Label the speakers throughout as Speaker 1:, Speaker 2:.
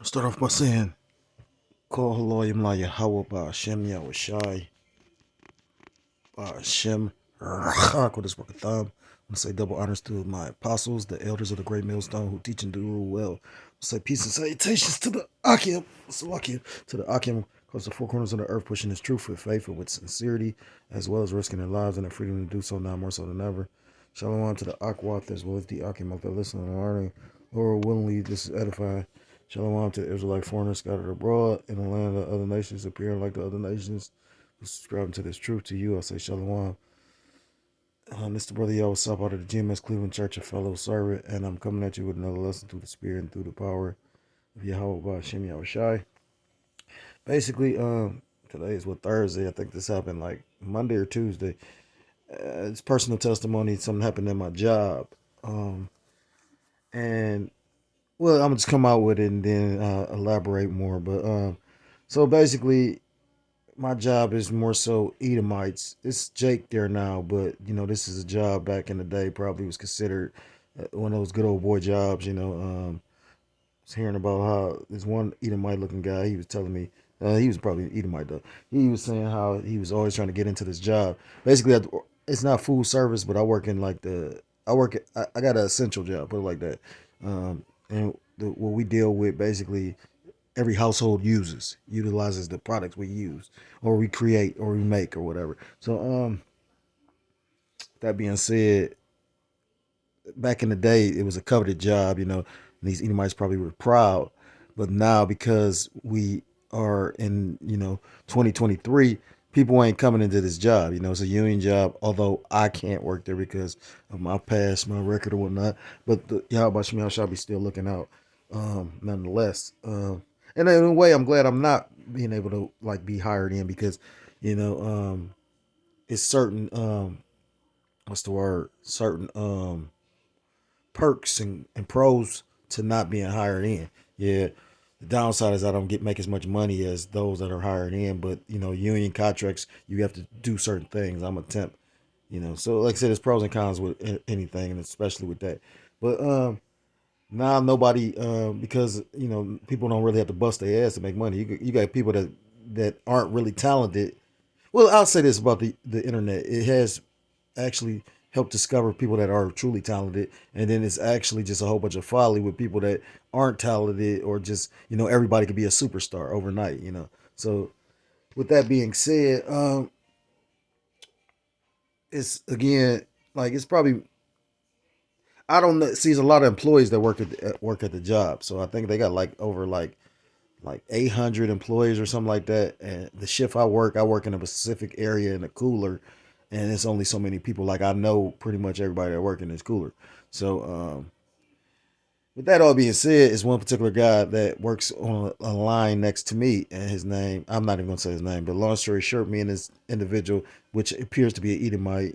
Speaker 1: I'll start off by saying, Call Haloyim La Yahweh Ba'Hashem Yahushai Ba'Hashem Rachak with his work of thumb. I say double honors to my apostles, the elders of the great millstone who teach and do rule well. I say peace and salutations to the Akim, to the Akim across the four corners of the earth, pushing his truth with faith and with sincerity, as well as risking their lives and their freedom to do so now more so than ever. Shalom to the Akwat as well as the Akim out there listening and learning. Lord, willingly this is edifying. Shalom to Israelite foreigners scattered abroad in the land of other nations, appearing like the other nations, subscribing to this truth to you. I say Shalom. This is the brother Yahweh Sop out of the GMS Cleveland Church, a fellow servant, and I'm coming at you with another lesson through the Spirit and through the power of Yahweh Ba'Hashem Yahushai. Basically, today is Thursday. I think this happened like Monday or Tuesday. It's personal testimony. Something happened in my job, and well, I'm just come out with it and then elaborate more. But so basically, my job is more so Edomites. It's Jake there now, but this is a job back in the day. Probably was considered one of those good old boy jobs. I was hearing about how this one Edomite looking guy. He was telling me he was probably an Edomite though. He was saying how he was always trying to get into this job. Basically, it's not food service, but I work in like I got an essential job, put it like that. What we deal with basically every household utilizes the products we use or we create or we make or whatever. So that being said, back in the day it was a coveted job, and these Edomites probably were proud. But now because we are in, 2023, people ain't coming into this job. It's a union job, although I can't work there because of my past, my record or whatnot. But the Yahweh Shemiah shall be still looking out, nonetheless. And in a way, I'm glad I'm not being able to like be hired in because, it's certain what's the word? Certain perks and pros to not being hired in. Yeah, the downside is I don't make as much money as those that are hired in, but union contracts you have to do certain things. I'm a temp, so like I said, there's pros and cons with anything, and especially with that. But now nobody because people don't really have to bust their ass to make money. You got people that aren't really talented. Well, I'll say this about the internet. It has actually helped discover people that are truly talented, and then it's actually just a whole bunch of folly with people that aren't talented or just everybody could be a superstar overnight. So with that being said, it's again like it's probably I don't know. See, there's a lot of employees that work at the job, so I think they got like over like 800 employees or something like that. And the shift I work in a specific area in a cooler, and it's only so many people. Like I know pretty much everybody that work in this cooler. So with that all being said, is one particular guy that works on a line next to me, and his name I'm not even gonna say his name, but long story short, me and this individual, which appears to be an Edomite,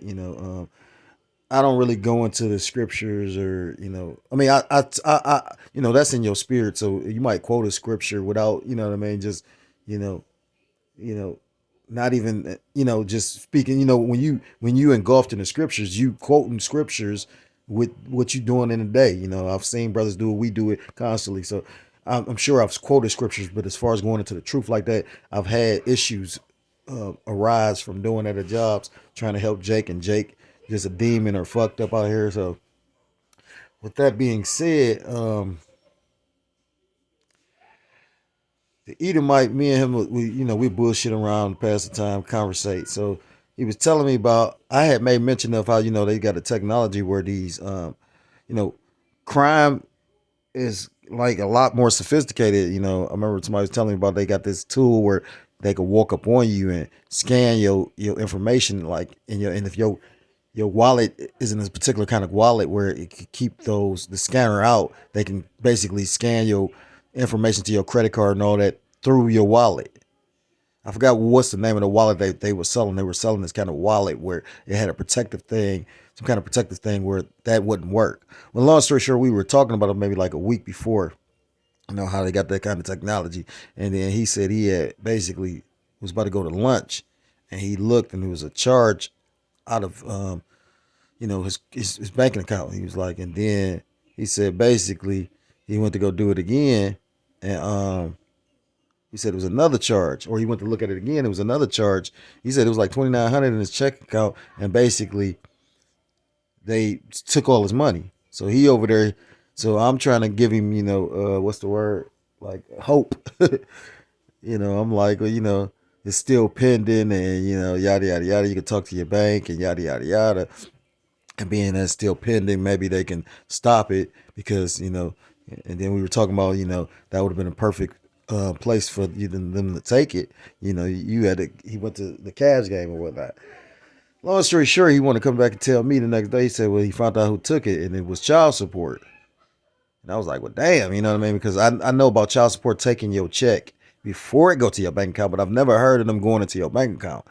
Speaker 1: I don't really go into the scriptures or I mean that's in your spirit, so you might quote a scripture without what I mean, just you know you know not even just speaking, when you engulfed in the scriptures, you quoting scriptures with what you doing in the day. I've seen brothers do it, we do it constantly, so I'm sure I've quoted scriptures, but as far as going into the truth like that, I've had issues arise from doing other jobs trying to help Jake, and Jake just a demon or fucked up out here. So with that being said, the Edomite, me and him, we bullshit around, pass the time, conversate. So he was telling me about, I had made mention of how they got a technology where these you know crime is like a lot more sophisticated. I remember somebody was telling me about they got this tool where they could walk up on you and scan your information, like and if your wallet is in a particular kind of wallet where it can keep the scanner out, they can basically scan your information to your credit card and all that through your wallet. I forgot what's the name of the wallet they were selling. They were selling this kind of wallet where it had a protective thing, some kind of protective thing where that wouldn't work. Well, long story short, we were talking about it maybe like a week before, how they got that kind of technology. And then he said he had basically was about to go to lunch, and he looked and there was a charge out of his banking account. He was like, and then he said basically he went to go do it again, and he said it was another charge, or he went to look at it again. It was another charge. He said it was like 2,900 in his check account, and basically they took all his money. So he over there. So I'm trying to give him, what's the word? Like hope. I'm like, well, it's still pending, and yada yada yada. You can talk to your bank and yada yada yada. And being that it's still pending, maybe they can stop it because And then we were talking about that would have been a perfect place for them to take it. You had to. He went to the Cavs game or whatnot. Long story short, he wanted to come back and tell me the next day. He said, well, he found out who took it, and it was child support. And I was like, well, damn, you know what I mean? Because I know about child support taking your check before it go to your bank account, but I've never heard of them going into your bank account.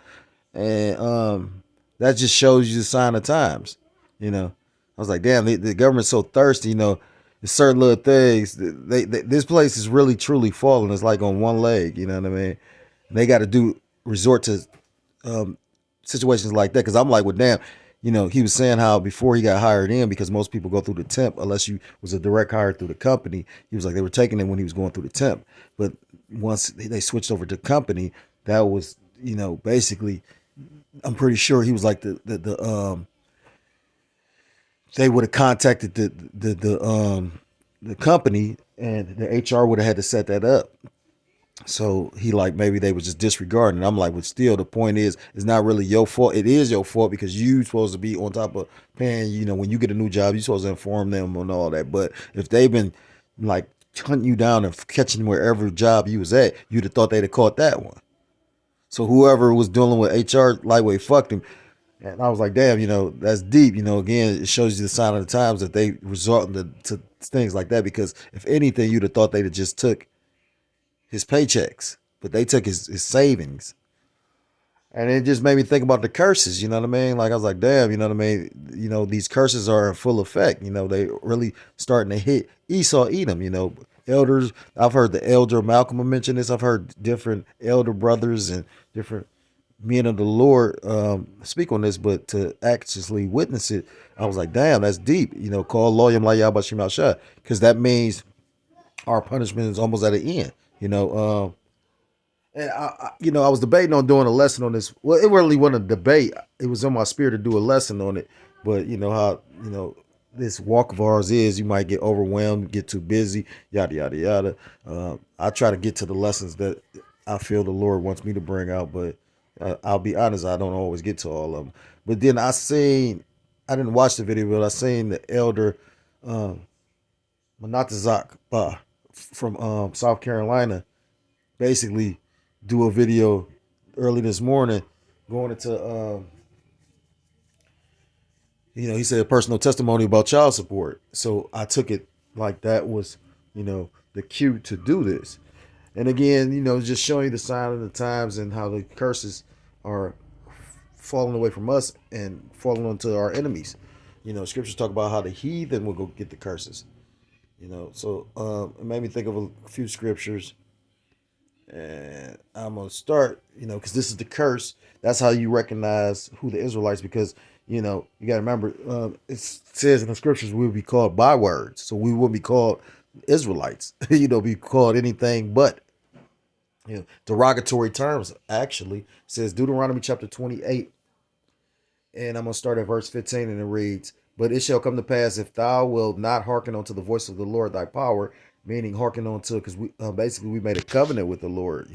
Speaker 1: And that just shows you the sign of times. I was like, damn, the government's so thirsty. There's certain little things. This place is really truly falling. It's like on one leg. You know what I mean? And they got to resort to um, situations like that. Because I'm like, well, damn. He was saying how before he got hired in, because most people go through the temp, unless you was a direct hire through the company. He was like, they were taking him when he was going through the temp. But once they switched over to company, that was, basically, I'm pretty sure he was like they would have contacted the company, and the HR would have had to set that up. So he like maybe they was just disregarding. I'm like, but still, the point is, it's not really your fault. It is your fault because you supposed to be on top of paying. When you get a new job, you supposed to inform them and all that. But if they've been like hunting you down and catching wherever job you was at, you'd have thought they'd have caught that one. So whoever was dealing with HR lightweight fucked him. And I was like, damn, that's deep. Again, it shows you the sign of the times that they resort to things like that. Because if anything, you'd have thought they'd have just took his paychecks, but they took his savings. And it just made me think about the curses, you know what I mean? Like I was like, damn, you know what I mean? These curses are in full effect. They really starting to hit Esau Edom, Elders, I've heard the elder Malcolm mention this. I've heard different elder brothers and different men of the Lord speak on this, but to actually witness it, I was like, damn, that's deep. Call Loyam Layabashim Al Shah, because that means our punishment is almost at an end. And I was debating on doing a lesson on this. Well, it really wasn't a debate. It was on my spirit to do a lesson on it. But you know how this walk of ours is. You might get overwhelmed, get too busy, yada yada yada. I try to get to the lessons that I feel the Lord wants me to bring out, but I'll be honest, I don't always get to all of them. But then I didn't watch the video, but I seen the elder Manatazak from South Carolina basically do a video early this morning going into he said a personal testimony about child support. So I took it like that was the cue to do this. And again, just showing you the sign of the times and how the curses are falling away from us and falling onto our enemies. Scriptures talk about how the heathen will go get the curses. So it made me think of a few scriptures. And I'm going to start, because this is the curse. That's how you recognize who the Israelites, because, you got to remember, it says in the scriptures we will be called bywords. So we will be called Israelites, be called anything but, derogatory terms, actually. It says Deuteronomy chapter 28. And I'm going to start at verse 15, and it reads, but it shall come to pass, if thou wilt not hearken unto the voice of the Lord thy power, meaning hearken unto, because we basically we made a covenant with the Lord,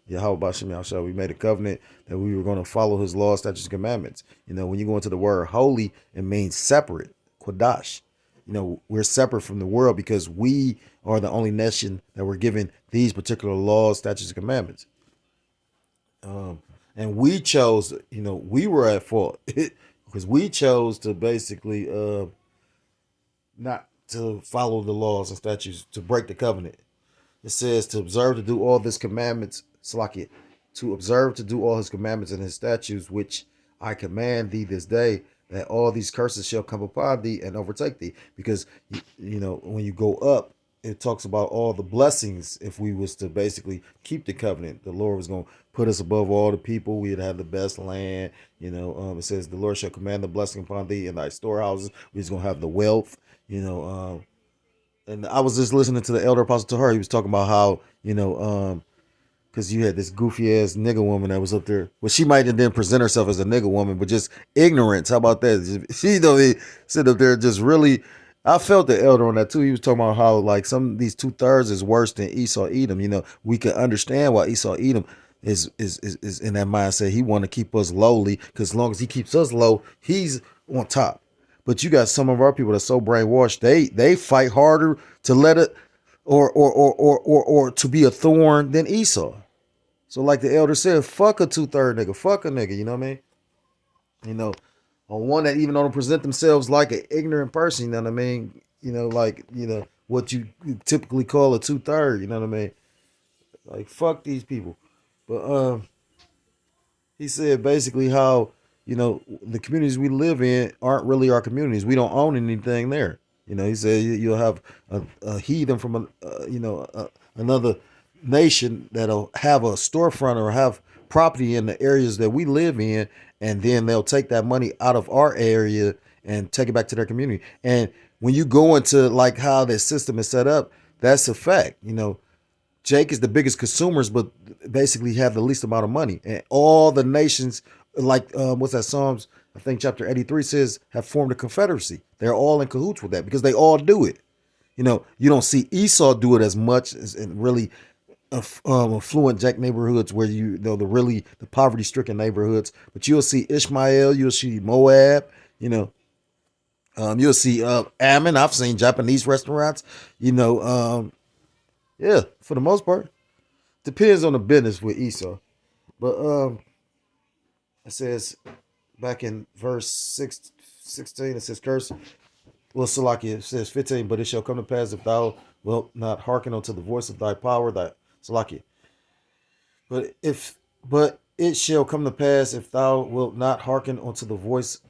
Speaker 1: Yahweh Bashem Yahshua. We made a covenant that we were going to follow his laws, statutes, commandments. When you go into the word holy, it means separate, Kodash. We're separate from the world because we are the only nation that were given these particular laws, statutes, and commandments. And we chose, we were at fault because we chose to basically not to follow the laws and statutes, to break the covenant. It says to observe to do all his commandments, Slakia, to observe to do all his commandments and his statutes, which I command thee this day, that all these curses shall come upon thee and overtake thee. Because, when you go up, it talks about all the blessings if we was to basically keep the covenant. The Lord was going to put us above all the people. We'd have the best land. It says the Lord shall command the blessing upon thee in thy storehouses. We're going to have the wealth, And I was just listening to the elder apostle to her. He was talking about how, because you had this goofy ass nigga woman that was up there. Well, she might have then present herself as a nigga woman, but just ignorance. How about that? She don't sit up there just really. I felt the elder on that too. He was talking about how like some of these 2/3 is worse than Esau Edom. We can understand why Esau Edom is in that mindset. He want to keep us lowly because as long as he keeps us low, he's on top. But you got some of our people that's so brainwashed. They fight harder to let it or to be a thorn than Esau. So like the elder said, fuck a 2/3 nigga, fuck a nigga, you know what I mean? You know, on one that even don't present themselves like an ignorant person, you know what I mean? Like, what you typically call a 2/3, you know what I mean? Like fuck these people. But he said basically how, the communities we live in aren't really our communities. We don't own anything there. He said you'll have a heathen from another nation that'll have a storefront or have property in the areas that we live in, and then they'll take that money out of our area and take it back to their community. And when you go into like how their system is set up, that's a fact. Jake is the biggest consumers, but basically have the least amount of money. And all the nations, like what's that Psalms? I think chapter 83 says, have formed a confederacy. They're all in cahoots with that because they all do it. You don't see Esau do it as much as in really affluent Jack neighborhoods where the poverty stricken neighborhoods. But you'll see Ishmael, you'll see Moab, you'll see Ammon. I've seen Japanese restaurants, yeah, for the most part. Depends on the business with Esau. But it says back in verse 16, it says, curse. Well, Salakia, it says 15, but it shall come to pass if thou wilt not hearken unto the voice of thy power, thy Salakia. But it shall come to pass if thou wilt not hearken unto the voice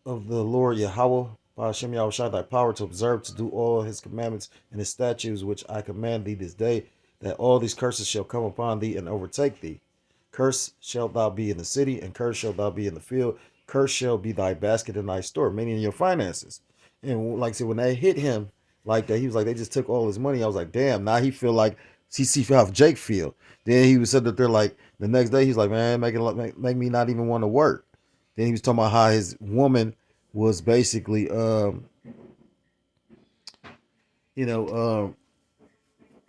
Speaker 1: of the Lord Yahweh, by Hashem Yahushua, thy power to observe, to do all his commandments and his statutes, which I command thee this day, that all these curses shall come upon thee and overtake thee. Curse shalt thou be in the city, and curse shalt thou be in the field. Curse shall be thy basket and thy store, meaning your finances. And like I said, when they hit him like that, he was like, they just took all his money. I was like, damn, now he feel like, see how Jake feel. Then he was said that they're like, the next day, he's like, man, make me not even want to work. Then he was talking about how his woman was basically,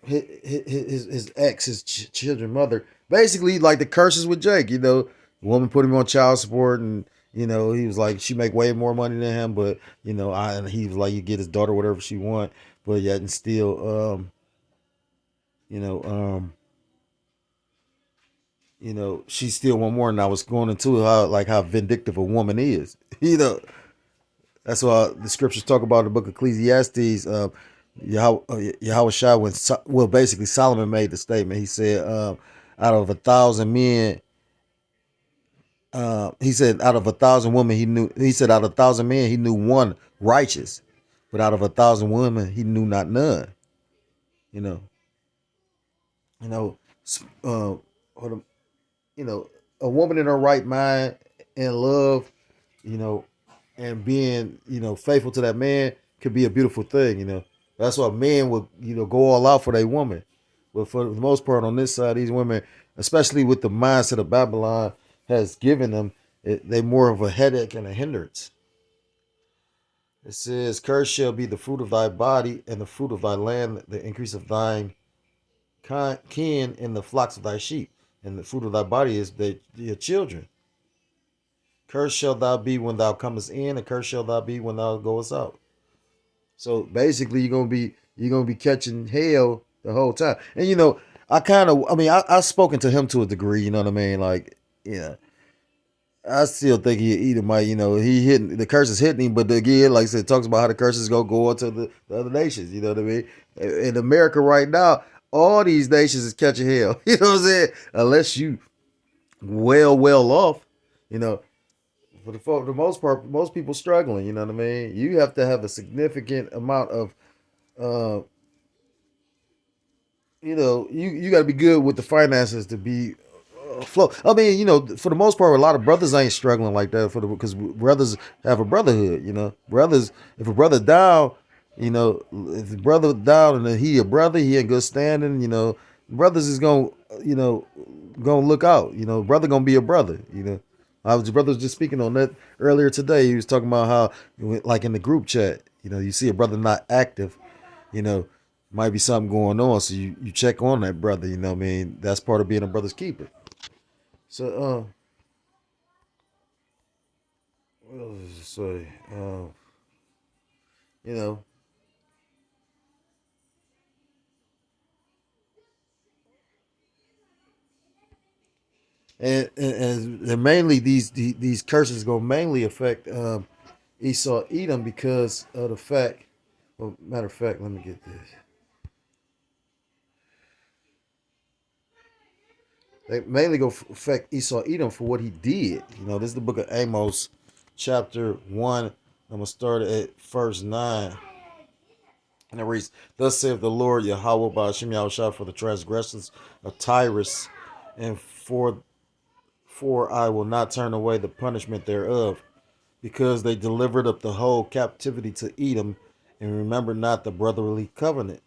Speaker 1: his ex, his children mother, basically like the curses with Jake. The woman put him on child support, and he was like she make way more money than him, but and he was like you get his daughter whatever she want, but yet and still, she still want more. And I was going into how vindictive a woman is. That's why the scriptures talk about in the book of Ecclesiastes. Yahweh Shai, basically Solomon made the statement. He said, out of 1,000 men, he said, out of 1,000 women, he said, out of 1,000 men, he knew one righteous, but out of 1,000 women, he knew not none. You know, you know, uh, a woman in her right mind and love, you know, and being, faithful to that man could be a beautiful thing. That's why men would, go all out for their woman. But for the most part on this side, these women, especially with the mindset of Babylon has given them, they more of a headache and a hindrance. It says, curse shall be the fruit of thy body and the fruit of thy land, the increase of thine kin in the flocks of thy sheep. And the fruit of thy body is your children. Curse shall thou be when thou comest in, and curse shall thou be when thou goest out. So basically, you're gonna be catching hell the whole time. And I've spoken to him to a degree. You know what I mean? Like, I still think he Edomite. He hitting the curse is hitting him, but again, like I said, it talks about how the curses go on to the other nations. You know what I mean? In America right now, all these nations is catching hell. You know what I'm saying? Unless you well off, you know. For the most part, most people struggling. You know what I mean? You have to have a significant amount of, you got to be good with the finances to be flow. I mean, for the most part, a lot of brothers ain't struggling like that because brothers have a brotherhood. Brothers, if a brother down, You know, if the brother down and then he a brother, he in good standing. You know, brothers is gonna, you know, gonna look out. You know, brother gonna be a brother. You know, brother was just speaking on that earlier today. He was talking about how, like in the group chat, you know, you see a brother not active. You know, might be something going on, so you check on that brother. You know, what I mean, that's part of being a brother's keeper. So, what else does it say? You know, and mainly these curses gonna mainly affect Esau Edom because of the fact. Well, matter of fact, let me get this. They mainly go affect Esau Edom for what he did. You know, this is the book of Amos, chapter 1. I'm gonna start at verse 9. And it reads, "Thus saith the Lord Yahweh by Hashem Yahushua for the transgressions of Tyrus, and for I will not turn away the punishment thereof, because they delivered up the whole captivity to Edom, and remember not the brotherly covenant.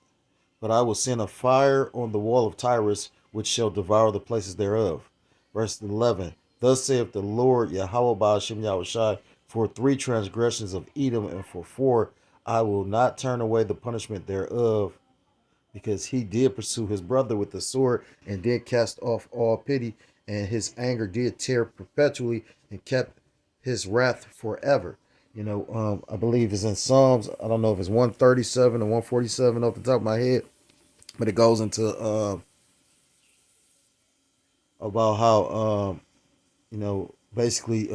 Speaker 1: But I will send a fire on the wall of Tyrus, which shall devour the places thereof." Verse 11, "Thus saith the Lord Yahweh Ba'ashem Yahushai, for 3 transgressions of Edom, and for 4, I will not turn away the punishment thereof, because he did pursue his brother with the sword, and did cast off all pity, and his anger did tear perpetually, and kept his wrath forever." You know, I believe it's in Psalms. I don't know if it's 137 or 147 off the top of my head, but it goes into about how you know, basically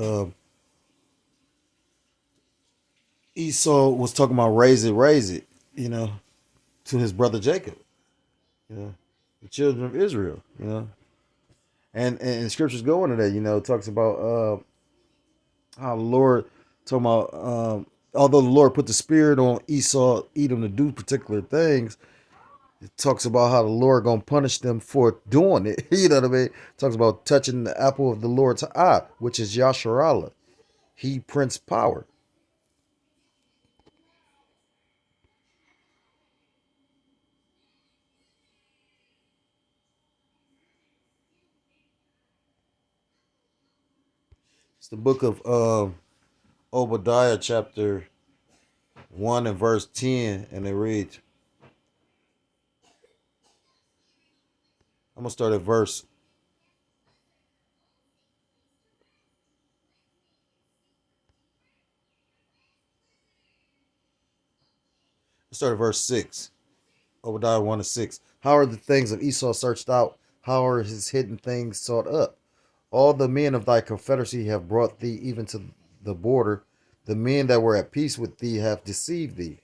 Speaker 1: Esau was talking about raise it, you know, to his brother Jacob, you know, the children of Israel, you know, and scriptures go into that, you know, talks about how the Lord talking about although the Lord put the spirit on Esau, Edom to do particular things. It talks about how the Lord gonna punish them for doing it. You know what I mean? It talks about touching the apple of the Lord's eye, which is Yasharallah. He Prince Power. It's the book of Obadiah, chapter 1 and verse 10, and it reads. I'm gonna start at verse. Let's start at verse 6. Obadiah 1 and 6. "How are the things of Esau searched out? How are his hidden things sought up? All the men of thy confederacy have brought thee even to the border. The men that were at peace with thee have deceived thee."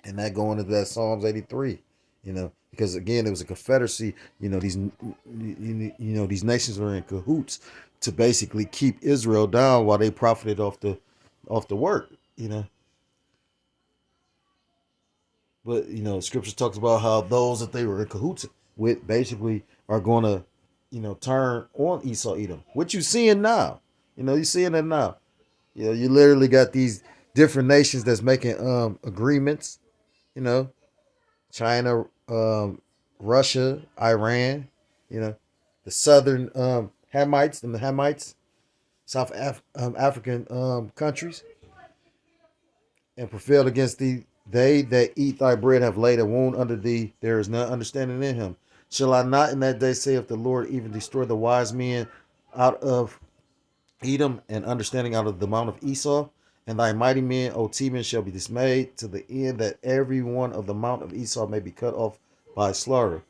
Speaker 1: And that going into that Psalms 83, you know, because again, it was a confederacy. You know, these nations were in cahoots to basically keep Israel down while they profited off the work. You know, but you know, Scripture talks about how those that they were in cahoots with basically are going to, you know, turn on Esau Edom. What you seeing now? You know, you seeing that now. You know, you literally got these different nations that's making agreements. You know, China, Russia, Iran, you know, the southern Hamites, African countries, and prevailed against thee. They that eat thy bread have laid a wound under thee. There is none understanding in him. Shall I not in that day say, if the Lord even destroy the wise men out of Edom, and understanding out of the mount of Esau? And thy mighty men, O Teman, shall be dismayed, to the end that every one of the mount of Esau may be cut off by slaughter.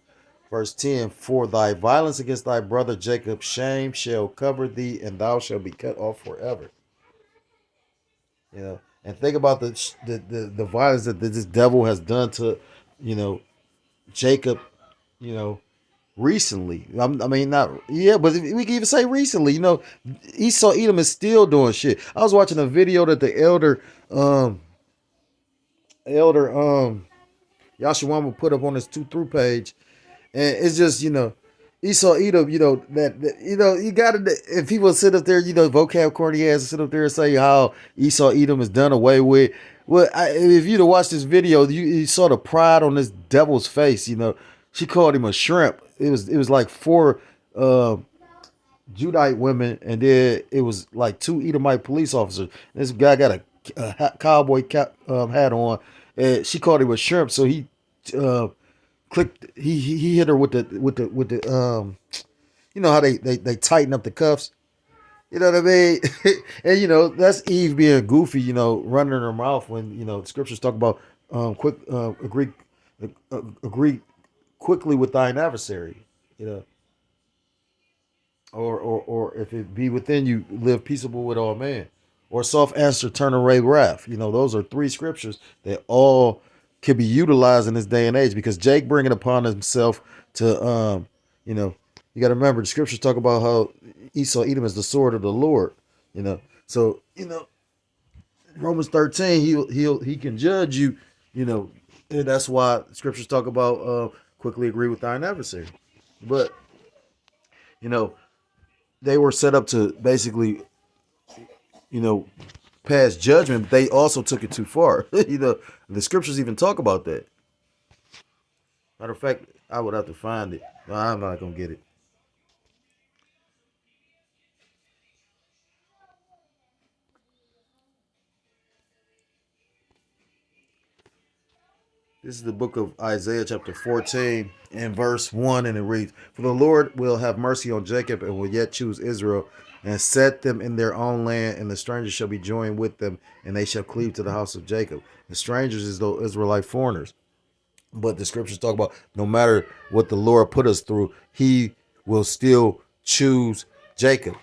Speaker 1: Verse 10, "For thy violence against thy brother Jacob, shame shall cover thee, and thou shalt be cut off forever." You know, and think about the violence that this devil has done to, you know, Jacob, you know, recently. I mean, not, yeah, but we can even say recently. You know, Esau Edom is still doing shit. I was watching a video that the elder Yashawama put up on his 2 through page, and it's just, you know, Esau Edom, you got to, if people sit up there, vocab corny ass sit up there and say how Esau Edom is done away with. Well, if you'd have watched this video, you saw the pride on this devil's face. She called him a shrimp. It was like four uh, Judite women, and then it was like two Edomite police officers. This guy got a cowboy hat on, and she called him a shrimp. So he uh, clicked. He hit her with the how they tighten up the cuffs. You know what I mean? And that's Eve being goofy. Running her mouth when the scriptures talk about quick agree quickly with thine adversary. You know, or if it be within you, live peaceable with all men. Or soft answer, turn away wrath. Those are three scriptures that all can be utilized in this day and age because Jake bringing upon himself to, you got to remember the scriptures talk about how Esau Edom is the sword of the Lord. So Romans 13, he can judge you. And that's why scriptures talk about quickly agree with thine adversary. But you know they were set up to basically, you know, pass judgment, but they also took it too far. The scriptures even talk about that. Matter of fact, I would have to find it. No, I'm not gonna get it. This is the book of Isaiah, chapter 14, and verse 1, and it reads, "For the Lord will have mercy on Jacob and will yet choose Israel and set them in their own land, and the strangers shall be joined with them, and they shall cleave to the house of Jacob." The strangers is those Israelite foreigners. But the scriptures talk about no matter what the Lord put us through, he will still choose Jacob.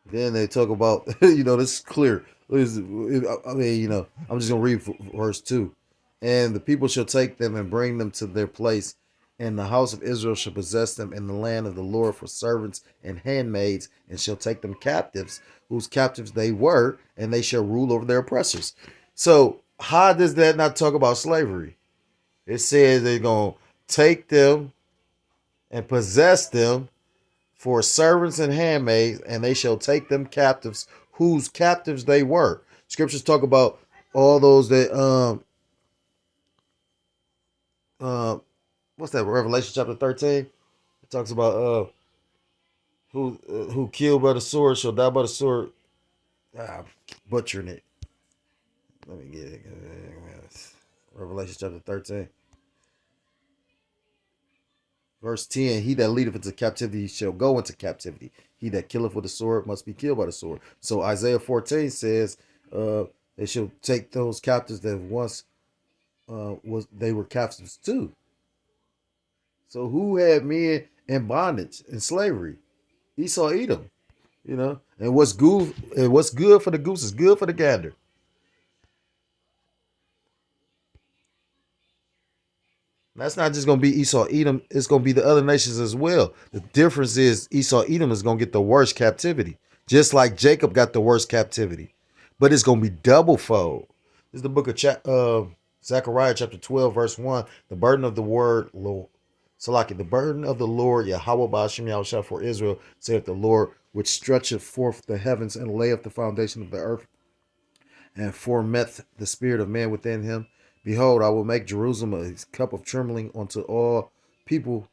Speaker 1: Then they talk about, this is clear. I mean, I'm just going to read verse 2. "And the people shall take them and bring them to their place, and the house of Israel shall possess them in the land of the Lord for servants and handmaids, and shall take them captives, whose captives they were, and they shall rule over their oppressors." So, how does that not talk about slavery? It says they're going to take them and possess them for servants and handmaids, and they shall take them captives, whose captives they were. Scriptures talk about all those that uh what's that? Revelation chapter 13. It talks about who killed by the sword shall die by the sword. I'm butchering it. Let me get it. Revelation chapter 13. Verse 10, "He that leadeth into captivity shall go into captivity. He that killeth with the sword must be killed by the sword." So Isaiah 14 says, they shall take those captives that once was they were captives too. So who had men in bondage and slavery? Esau Edom, And what's good for the goose is good for the gander. That's not just going to be Esau Edom. It's going to be the other nations as well. The difference is Esau Edom is going to get the worst captivity, just like Jacob got the worst captivity. But it's going to be double fold. This is the book of Zechariah chapter 12, verse 1. "The burden of the word, Lord. Salaki, the burden of the Lord, Yahweh Ba'ashem Yahushua for Israel, saith the Lord, which stretcheth forth the heavens and layeth the foundation of the earth, and formeth the spirit of man within him. Behold, I will make Jerusalem a cup of trembling unto all people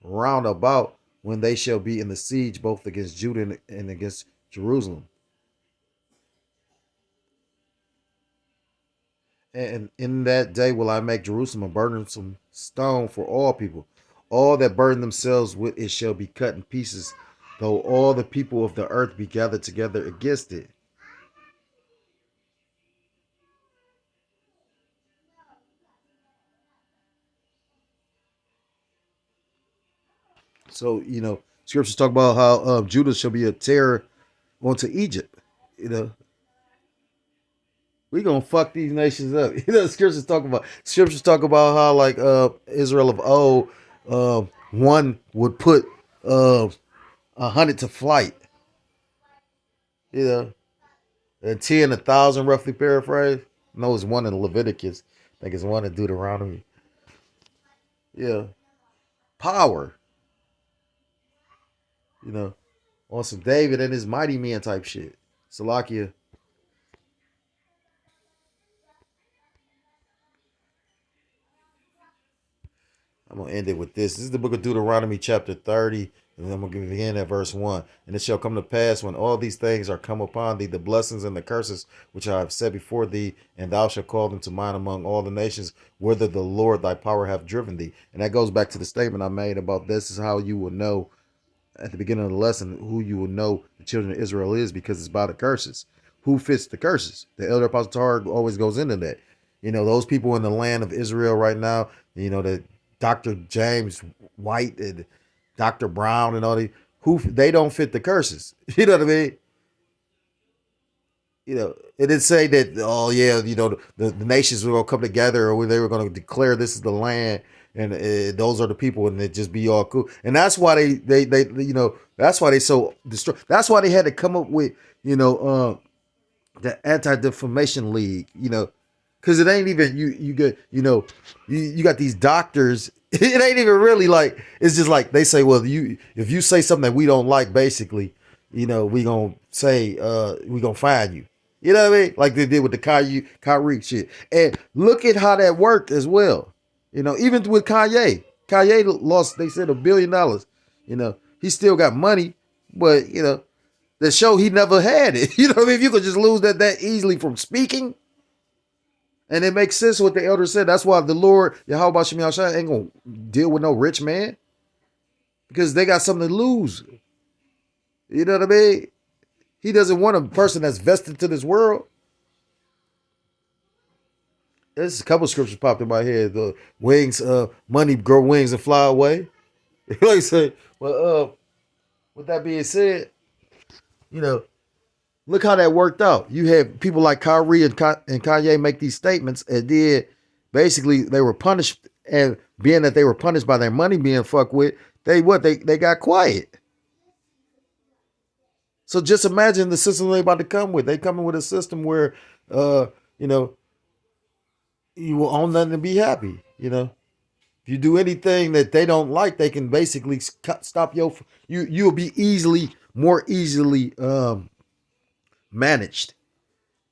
Speaker 1: round about, when they shall be in the siege both against Judah and against Jerusalem. And in that day will I make Jerusalem a burdensome stone for all people. All that burden themselves with it shall be cut in pieces, though all the people of the earth be gathered together against it." So, scriptures talk about how Judah shall be a terror onto Egypt. You know, we gonna fuck these nations up. Scriptures talk about how like Israel of old, one would put 100 to flight. You know, and 10, 1,000, roughly paraphrase. No, it's one in Leviticus. I think it's one in Deuteronomy. Yeah, power. You know, on some David and his mighty men type shit. Salakia. I'm gonna end it with this. This is the book of Deuteronomy, chapter 30, and I'm gonna begin at verse 1. And it shall come to pass when all these things are come upon thee, the blessings and the curses which I have set before thee, and thou shalt call them to mind among all the nations, whither the Lord thy power hath driven thee. And that goes back to the statement I made about this is how you will know at the beginning of the lesson who you will know the children of Israel is, because it's by the curses. Who fits the curses? The elder apostle Torah always goes into that. You know, those people in the land of Israel right now, you know, the Dr. James White and Dr. Brown and all these, who they don't fit the curses. You know what I mean? You know, it didn't say that, oh yeah, you know, the nations were going to come together, or they were going to declare this is the land, and those are the people, and it just be all cool. And that's why they you know, that's why they so destroy. That's why they had to come up with, you know, the Anti-Defamation League, you know, because it ain't even you get, you know, you got these doctors. It ain't even really like, it's just like they say, well, you, if you say something that we don't like, basically, you know, we gonna say we gonna fine you. You know what I mean? Like they did with the Kyrie shit. And look at how that worked as well. You know, even with Kanye. Kanye lost, they said, $1 billion. You know, he still got money, but you know, that show he never had it. You know what I mean? If you could just lose that easily from speaking, and it makes sense what the elder said. That's why the Lord, Yahweh Shem Yahshua, ain't gonna deal with no rich man, because they got something to lose. You know what I mean? He doesn't want a person that's vested to this world. There's a couple of scriptures popped in my head. The wings, money grow wings and fly away. Like I say, well, with that being said, you know, look how that worked out. You had people like Kyrie and Kanye make these statements, and then basically they were punished, and being that they were punished by their money being fucked with, they got quiet. So just imagine the system they about to come with. They coming with a system where, you know, you will own nothing and be happy. You know, if you do anything that they don't like, they can basically stop you. You'll be more easily managed,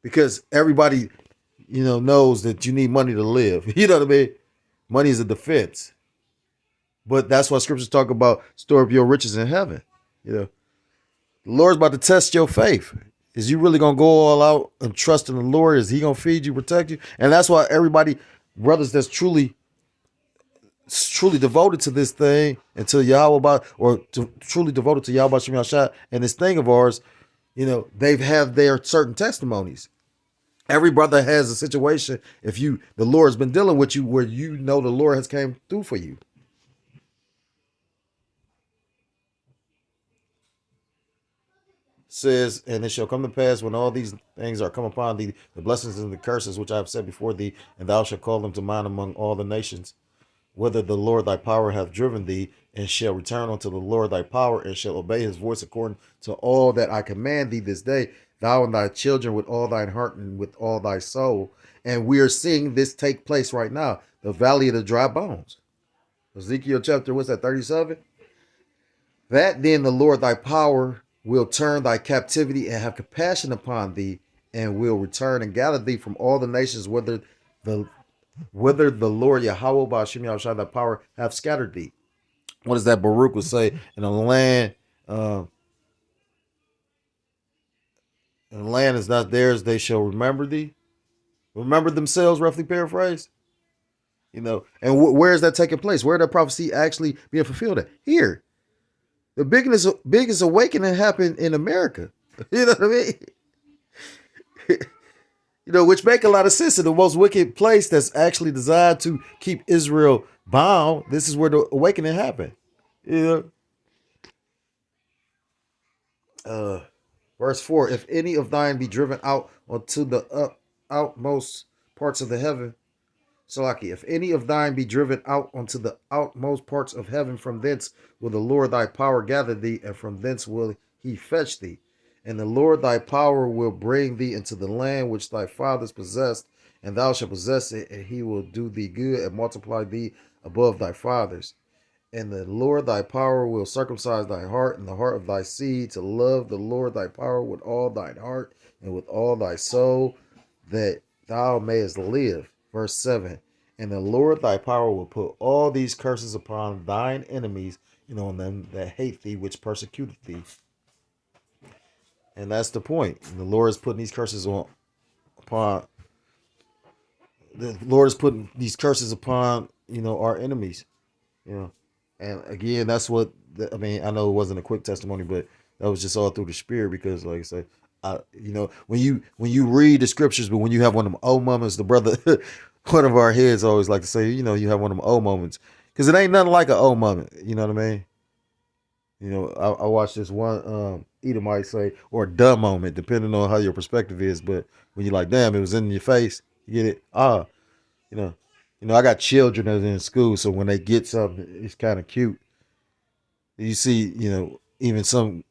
Speaker 1: because everybody, you know, knows that you need money to live. You know what I mean? Money is a defense. But that's why scriptures talk about store up your riches in heaven. You know, the Lord's about to test your faith. Is you really gonna go all out and trust in the Lord? Is He gonna feed you, protect you? And that's why everybody, brothers that's truly devoted to this thing, and to Yahweh, or truly devoted to Yahweh Shem Yahshua and this thing of ours, you know, they've have their certain testimonies. Every brother has a situation. If the Lord's been dealing with you, where you know the Lord has came through for you. Says, and it shall come to pass when all these things are come upon thee, the blessings and the curses which I have set before thee, and thou shalt call them to mind among all the nations, whether the Lord thy power hath driven thee, and shall return unto the Lord thy power, and shall obey his voice according to all that I command thee this day, thou and thy children with all thine heart and with all thy soul. And we are seeing this take place right now, the valley of the dry bones. Ezekiel chapter, what's that, 37? That then the Lord thy power will turn thy captivity and have compassion upon thee, and will return and gather thee from all the nations, the whether the Lord Yahweh Ba'Shem Yahushua thy power have scattered thee. What does that Baruch will say? And the land is not theirs, they shall remember thee. Remember themselves, roughly paraphrase. You know, and where is that taking place? Where that prophecy actually being fulfilled at? Here. The biggest awakening happened in America. You know what I mean? You know, which make a lot of sense. In the most wicked place that's actually designed to keep Israel bound, this is where the awakening happened. You know, verse 4: If any of thine be driven out unto the outmost parts of the heaven, Salaki, if any of thine be driven out unto the outmost parts of heaven, from thence will the Lord thy power gather thee, and from thence will he fetch thee. And the Lord thy power will bring thee into the land which thy fathers possessed, and thou shalt possess it, and he will do thee good and multiply thee above thy fathers. And the Lord thy power will circumcise thy heart and the heart of thy seed to love the Lord thy power with all thine heart and with all thy soul, that thou mayest live. Verse 7. And the Lord thy power will put all these curses upon thine enemies, on them that hate thee, which persecuteth thee. And that's the point. The Lord is putting these curses upon the Lord is putting these curses upon, our enemies. You know, and again, that's what I know it wasn't a quick testimony, but that was just all through the spirit because, like I said, when you read the scriptures, but when you have one of them old moments, the brother, one of our heads always like to say, you have one of them old moments because it ain't nothing like an old moment. You know what I mean? I watched this one Edomite say, or a dumb moment, depending on how your perspective is. But when you're like, damn, it was in your face, you get it? You know, I got children that's in school, so when they get something, it's kind of cute. You see, even some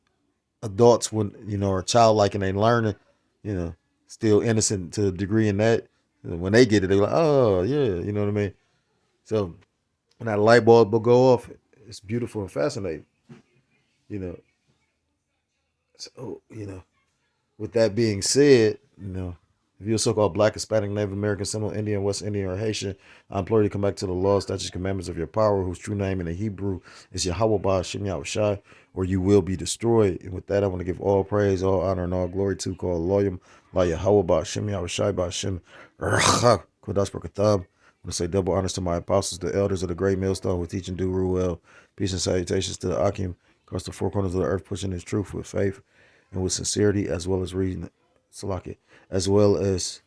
Speaker 1: adults when are childlike and they learning, you know, still innocent to a degree in that. When they get it, they're like, oh yeah, you know what I mean. So when that light bulb will go off, it's beautiful and fascinating, you know. So with that being said, if you're a so-called Black, Hispanic, Native American, Seminole, Indian, West Indian, or Haitian, I implore you to come back to the laws, statutes, commandments of your power, whose true name in the Hebrew is Yahweh Ba'Shem Yahushai, or you will be destroyed. And with that, I want to give all praise, all honor, and all glory to call Loyam, La Yahweh Ba'Shem Yahushai Ba'Shem Kodash Barakatham. I want to say double honors to my apostles, the elders of the great millstone, who teach and do rule well. Peace and salutations to the Akim across the four corners of the earth, pushing his truth with faith and with sincerity, as well as reading Salaki, as well as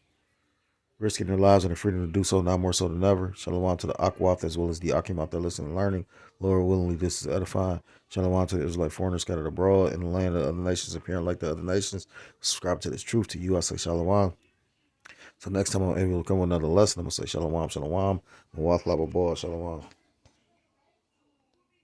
Speaker 1: risking their lives and the freedom to do so, now more so than ever. Shalom to the Akwath, as well as the Akim out there listening and learning. Lord willingly, this is edifying. Shalom to the Israelite foreigners scattered abroad in the land of other nations, appearing like the other nations. Subscribe to this truth. To you, I say shalom. So next time I'm able to come with another lesson, I'm going to say shalom, shalom. Shalom.